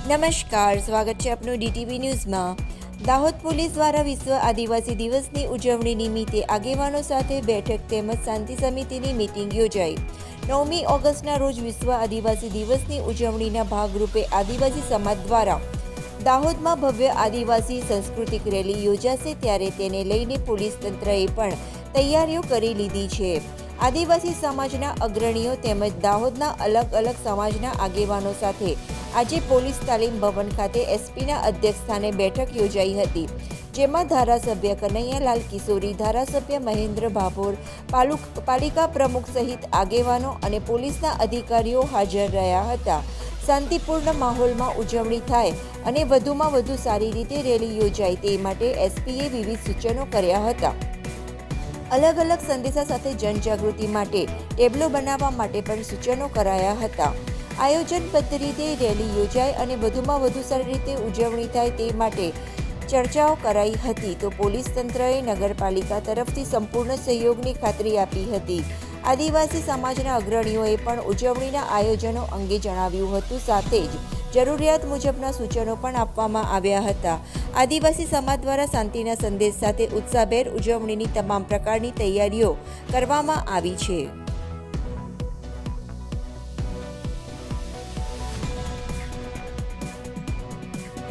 નમસ્કાર, સ્વાગત છે આપનું DTV ન્યૂઝમાં। દાહોદ પોલીસ દ્વારા વિશ્વ આદિવાસી દિવસની ઉજવણી નિમિત્તે આગેવાનો સાથે બેઠક તેમજ શાંતિ સમિતિની મીટિંગ યોજાઈ। 9મી ઓગસ્ટના રોજ વિશ્વ આદિવાસી દિવસની ઉજવણીના ભાગરૂપે આદિવાસી સમાજ દ્વારા દાહોદમાં ભવ્ય આદિવાસી સાંસ્કૃતિક રેલી યોજાશે, ત્યારે તેને લઈને પોલીસ તંત્રએ પણ તૈયારીઓ કરી લીધી છે। આદિવાસી સમાજના અગ્રણીઓ તેમજ દાહોદના અલગ અલગ સમાજના આગેવાનો સાથે આજે પોલીસ તાલીમ ભવન ખાતે એસપીના અધ્યક્ષસ્થાને બેઠક યોજાઈ હતી, જેમાં ધારાસભ્ય કનૈયાલાલ કિશોરી, ધારાસભ્ય મહેન્દ્ર ભાભોર, પાલિકા પ્રમુખ સહિત આગેવાનો અને પોલીસના અધિકારીઓ હાજર રહ્યા હતા। શાંતિપૂર્ણ માહોલમાં ઉજવણી થાય અને વધુમાં વધુ સારી રીતે રેલી યોજાય તે માટે એસપીએ વિવિધ સૂચનો કર્યા હતા। અલગ અલગ સંદેશા સાથે જનજાગૃતિ માટે ટેબ્લો બનાવવા માટે પણ સૂચનો કરાયા હતા। આયોજનબદ્ધ રીતે રેલી યોજાય અને વધુમાં વધુ સારી રીતે ઉજવણી થાય તે માટે ચર્ચાઓ કરાઈ હતી, તો પોલીસ તંત્રએ નગરપાલિકા તરફથી સંપૂર્ણ સહયોગની ખાતરી આપી હતી। આદિવાસી સમાજના અગ્રણીઓએ પણ ઉજવણીના આયોજનો અંગે જણાવ્યું હતું, સાથે જ જરૂરિયાત મુજબના સૂચનો પણ આપવામાં આવ્યા હતા। આદિવાસી સમાજ દ્વારા શાંતિના સંદેશ સાથે ઉત્સાહભેર ઉજવણીની તમામ પ્રકારની તૈયારીઓ કરવામાં આવી છે।